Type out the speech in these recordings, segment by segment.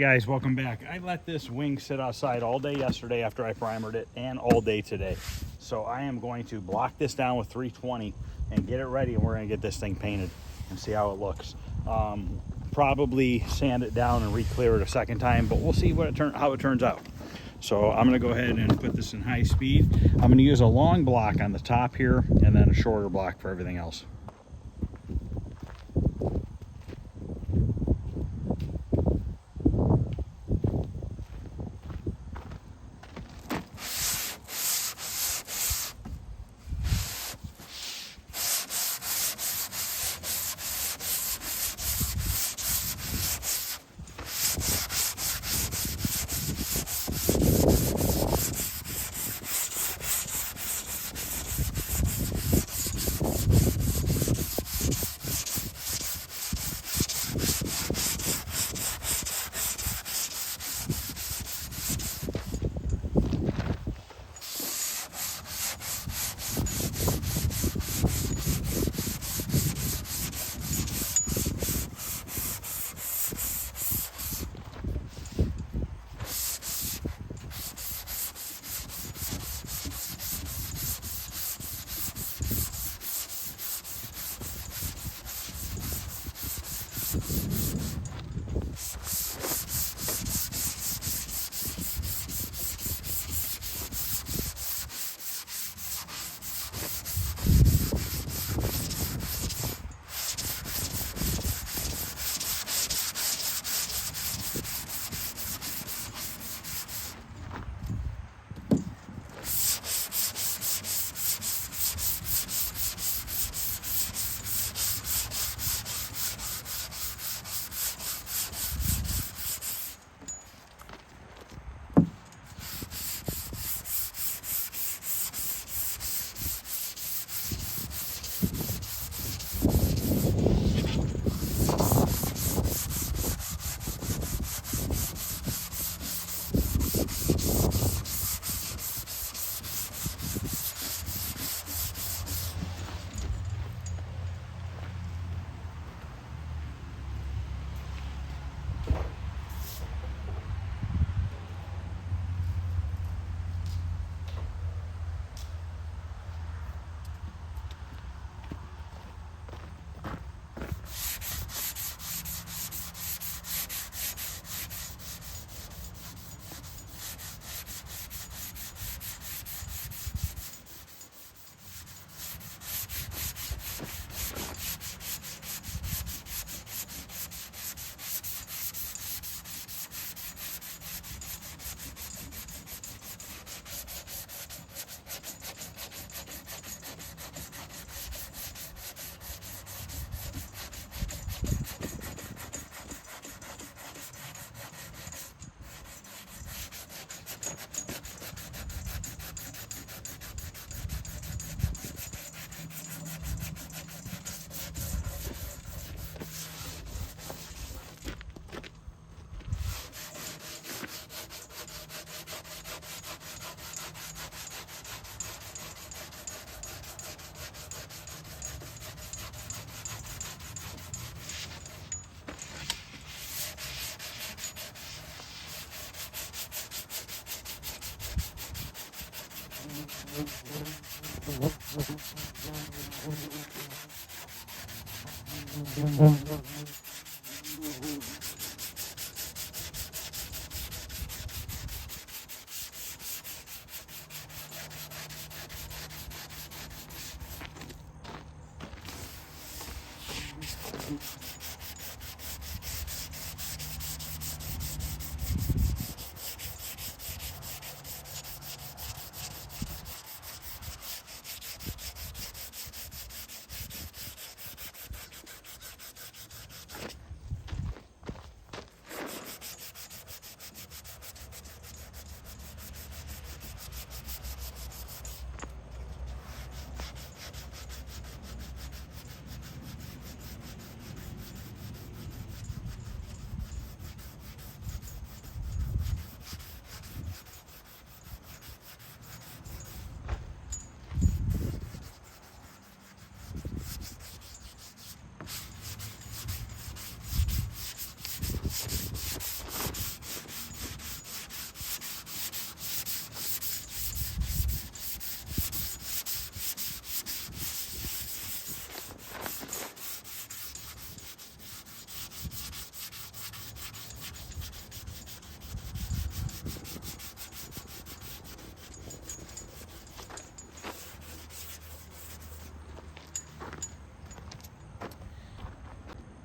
guys, welcome back. I let this wing sit outside all day yesterday after I primered it and all day today. So I am going to block this down with 320 and get it ready, and we're going to get this thing painted and see how it looks. Probably sand it down and re-clear it a second time, but we'll see how it turns out. So I'm going to go ahead and put this in high speed. I'm going to use a long block on the top here and then a shorter block for everything else.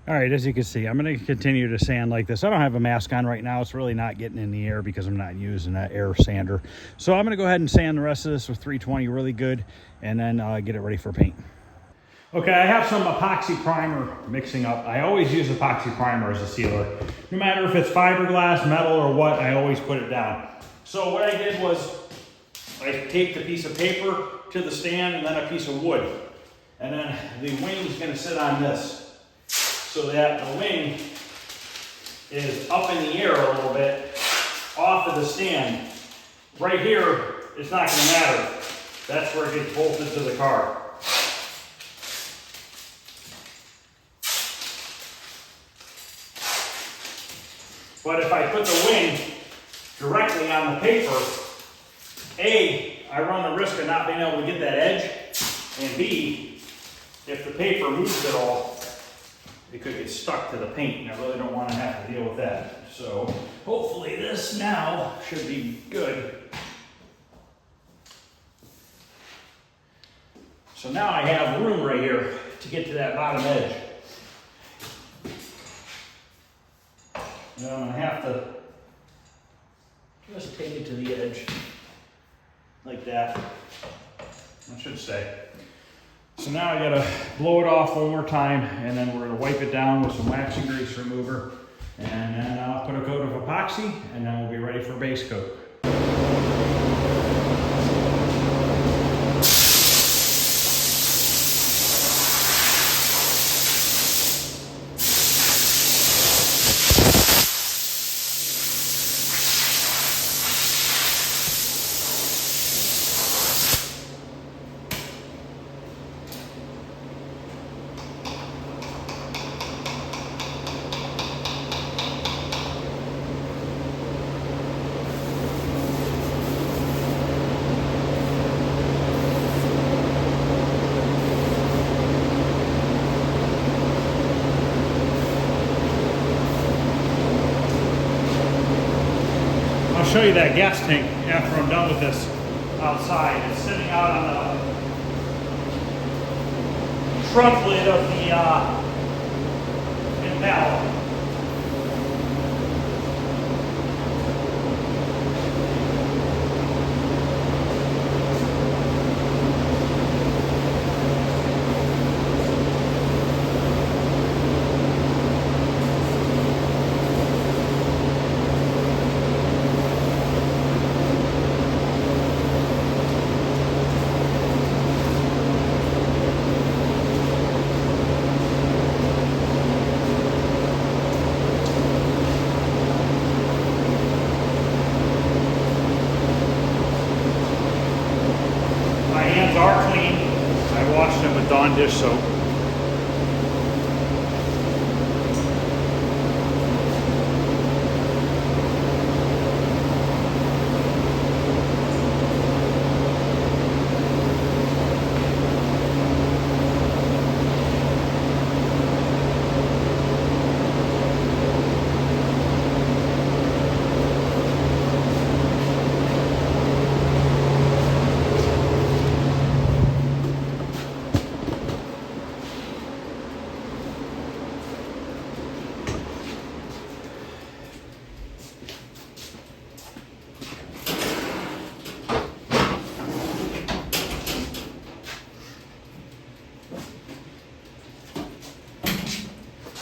All right, as you can see, I'm going to continue to sand like this. I don't have a mask on right now. It's really not getting in the air because I'm not using that air sander. So I'm going to go ahead and sand the rest of this with 320 really good, and then get it ready for paint. Okay, I have some epoxy primer mixing up. I always use epoxy primer as a sealer. No matter if it's fiberglass, metal, or what, I always put it down. So what I did was I taped a piece of paper to the stand and then a piece of wood. And then the wing's going to sit on this, so that the wing is up in the air a little bit off of the stand. Right here, it's not going to matter. That's where it gets bolted to the car. But if I put the wing directly on the paper, A, I run the risk of not being able to get that edge, and B, if the paper moves at all, it could get stuck to the paint, and I really don't want to have to deal with that. So hopefully this now should be good. So now I have room right here to get to that bottom edge. And I'm going to have to just take it to the edge, like that. I should stay. So now I got to blow it off one more time, and then we're going to wipe it down with some wax and grease remover, and then I'll put a coat of epoxy, and then we'll be ready for base coat. I'll show you that gas tank after I'm done with this outside. It's sitting out on the trunk lid of the Impala. Are clean. I washed them with Dawn dish soap.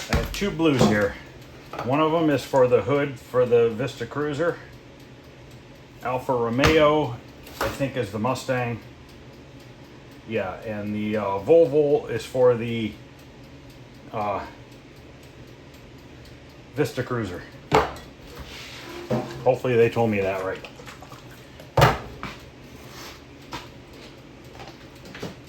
I have two blues here. One of them is for the hood for the Vista Cruiser. Alfa Romeo, I think, is the Mustang. Yeah, and the Volvo is for the Vista Cruiser. Hopefully they told me that right.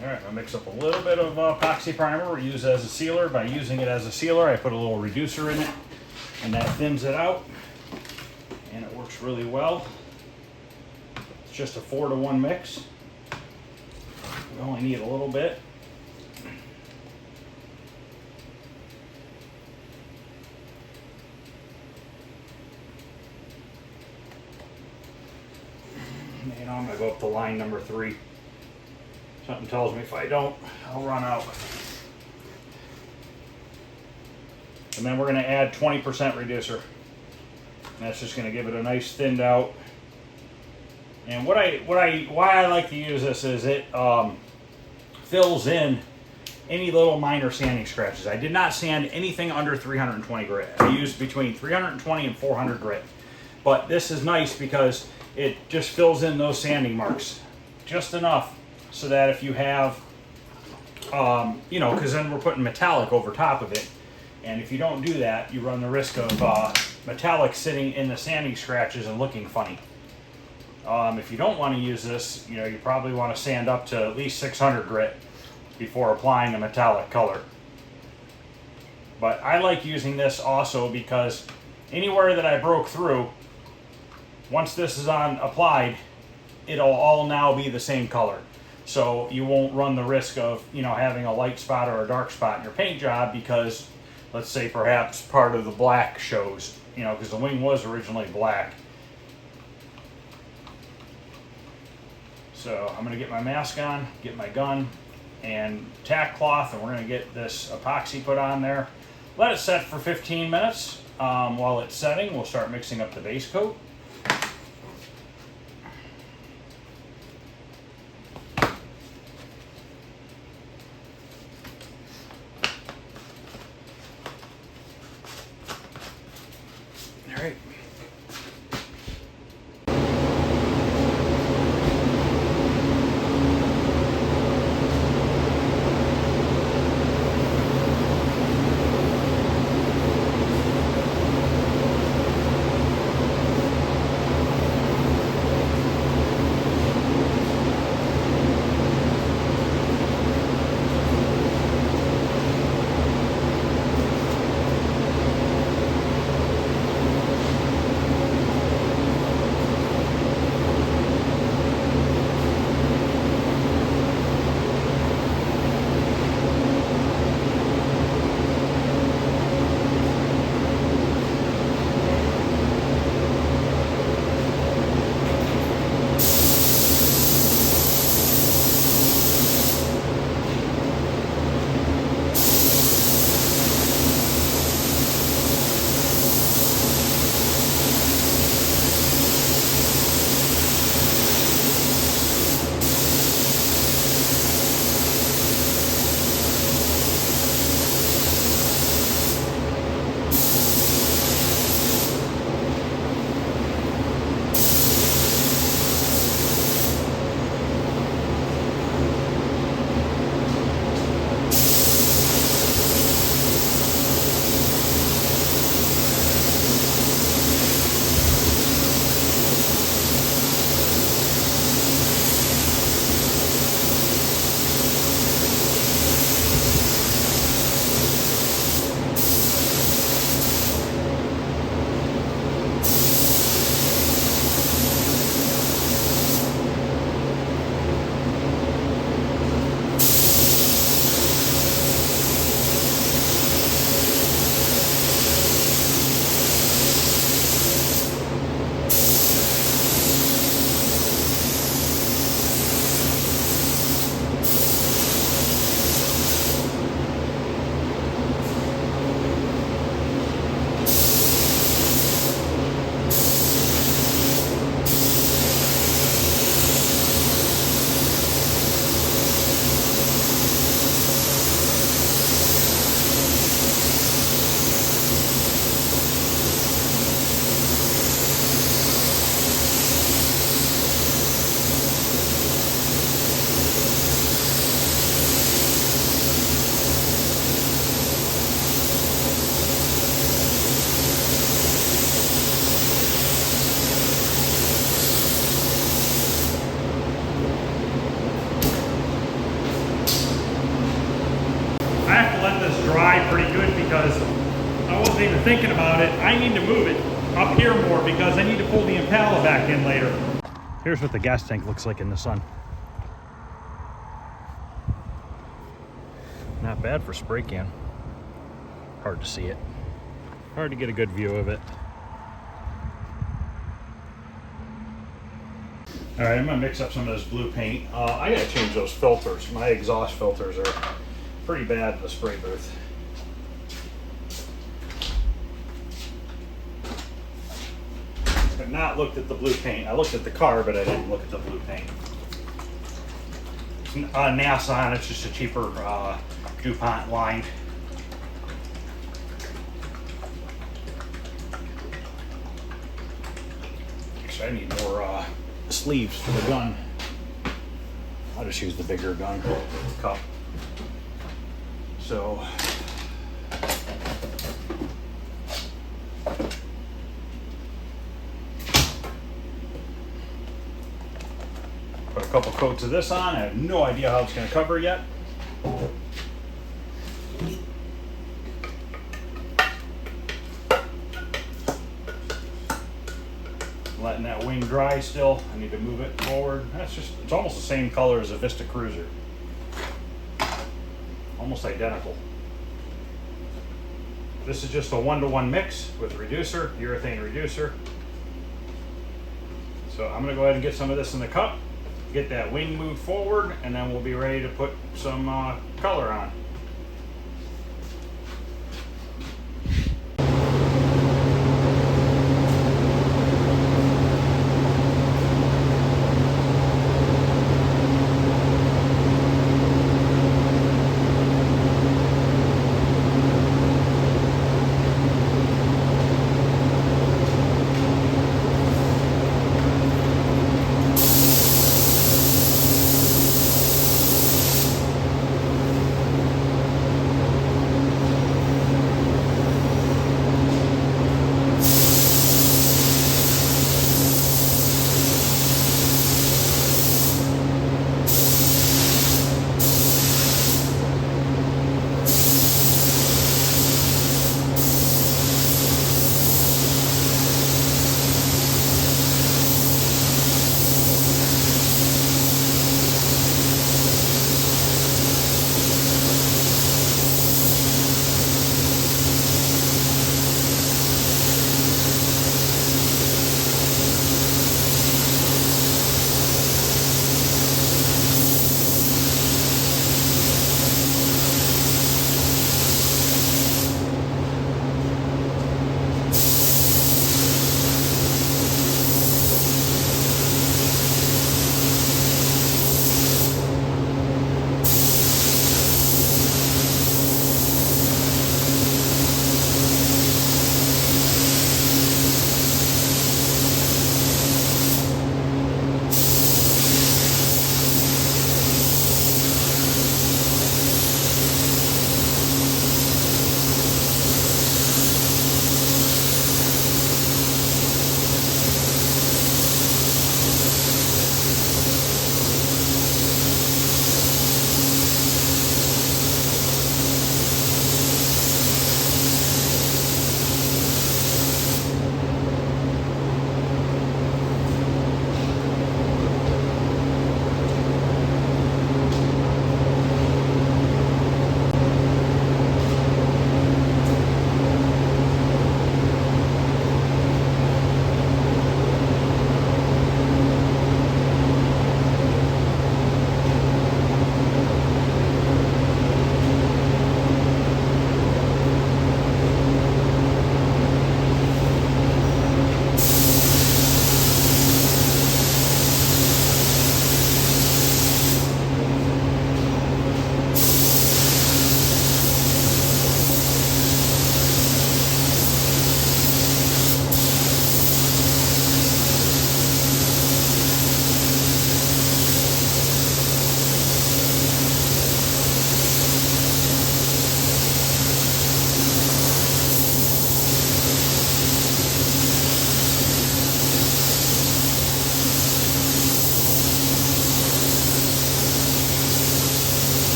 All right, I'll mix up a little bit of epoxy primer we use as a sealer. By using it as a sealer, I put a little reducer in it, and that thins it out, and it works really well. It's just a 4-to-1 mix. We only need a little bit. And I'm gonna go up to line number 3. Something tells me if I don't, I'll run out. And then we're going to add 20% reducer. And that's just going to give it a nice thinned out. And why I like to use this is it fills in any little minor sanding scratches. I did not sand anything under 320 grit. I used between 320 and 400 grit. But this is nice because it just fills in those sanding marks just enough so that if you have, you know, because then we're putting metallic over top of it. And if you don't do that, you run the risk of metallic sitting in the sanding scratches and looking funny. If you don't want to use this, you know, you probably want to sand up to at least 600 grit before applying a metallic color. But I like using this also because anywhere that I broke through, once this is applied, it'll all now be the same color. So you won't run the risk of, you know, having a light spot or a dark spot in your paint job because, let's say, perhaps part of the black shows, you know, because the wing was originally black. So I'm going to get my mask on, get my gun and tack cloth, and we're going to get this epoxy put on there. Let it set for 15 minutes. While it's setting, we'll start mixing up the base coat. All right. dry pretty good because I wasn't even thinking about it. I need to move it up here more because I need to pull the Impala back in later. Here's what the gas tank looks like in the sun. Not bad for spray can. Hard to see it. Hard to get a good view of it. All right, I'm gonna mix up some of this blue paint. I gotta change those filters. My exhaust filters are pretty bad in the spray booth. not looked at the blue paint. I looked at the car, but I didn't look at the blue paint. It's NASA, and it's just a cheaper DuPont line. Actually, I need more sleeves for the gun. I'll just use the bigger gun cup. So put a couple coats of this on. I have no idea how it's going to cover yet. Letting that wing dry still. I need to move it forward. It's almost the same color as a Vista Cruiser. Almost identical. This is just a 1-to-1 mix with reducer, urethane reducer. So I'm gonna go ahead and get some of this in the cup, get that wing moved forward, and then we'll be ready to put some color on.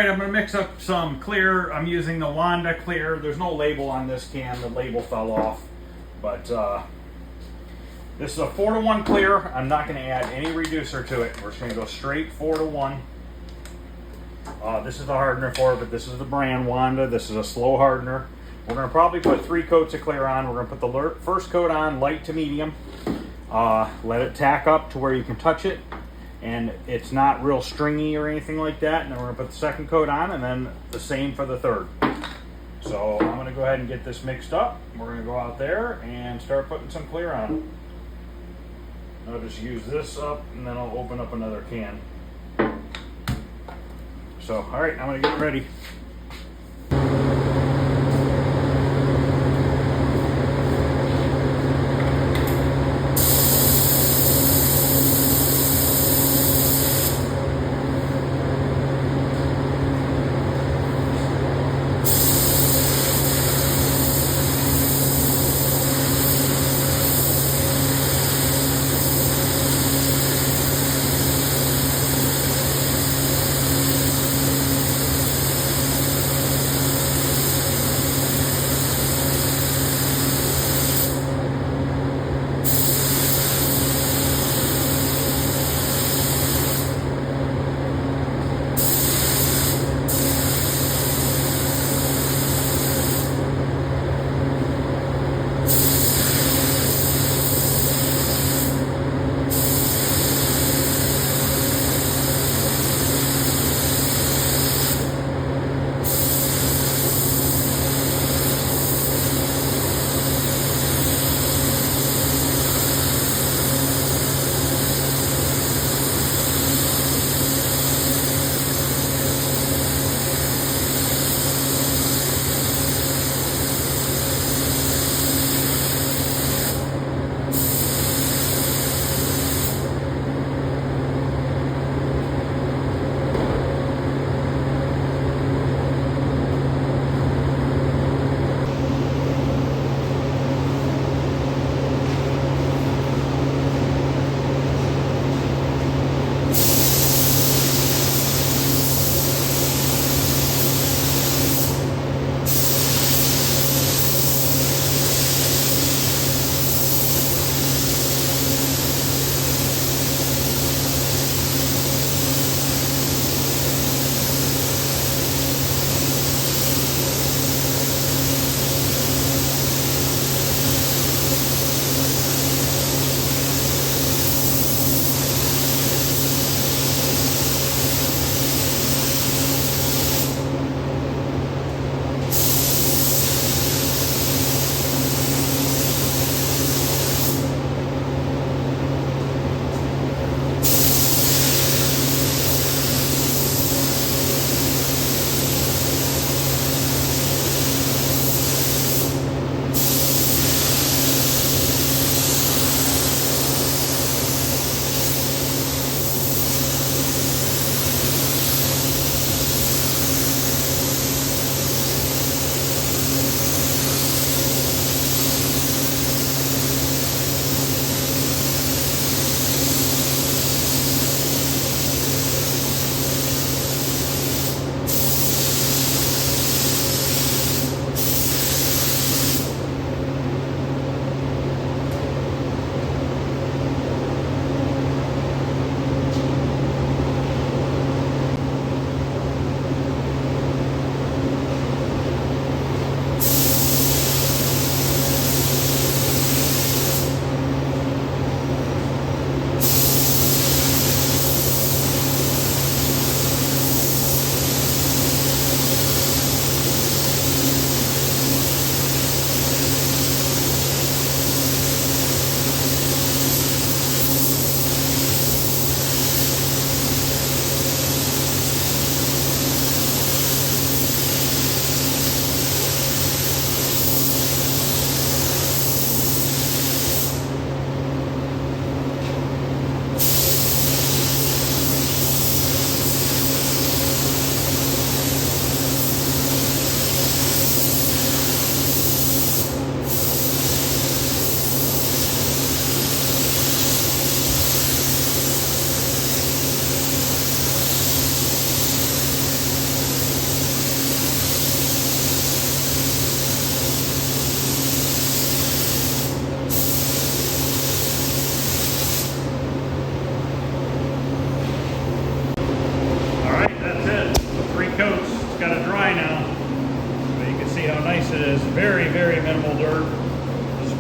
right, I'm gonna mix up some clear. I'm using the Wanda clear. There's no label on this can. The label fell off. But this is a 4-to-1 clear. I'm not gonna add any reducer to it. We're just gonna go straight 4-to-1. This is the hardener for it, but this is the brand Wanda. This is a slow hardener. We're gonna probably put 3 coats of clear on. We're gonna put the first coat on, light to medium. Let it tack up to where you can touch it. And it's not real stringy or anything like that. And then we're gonna put the second coat on, and then the same for the third. So I'm gonna go ahead and get this mixed up. We're gonna go out there and start putting some clear on. I'll just use this up, and then I'll open up another can. So, all right, I'm gonna get ready.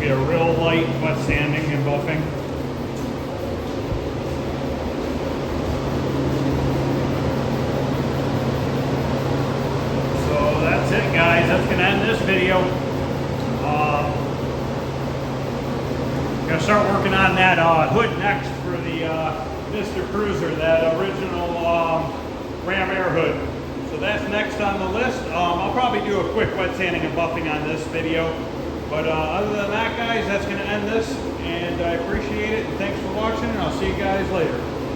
Be a real light wet sanding and buffing. So that's it, guys. That's gonna end this video. Gonna start working on that hood next for the Mr. Cruiser, that original Ram Air hood. So that's next on the list. I'll probably do a quick wet sanding and buffing on this video. But other than that, guys, that's going to end this. And I appreciate it. And thanks for watching. And I'll see you guys later.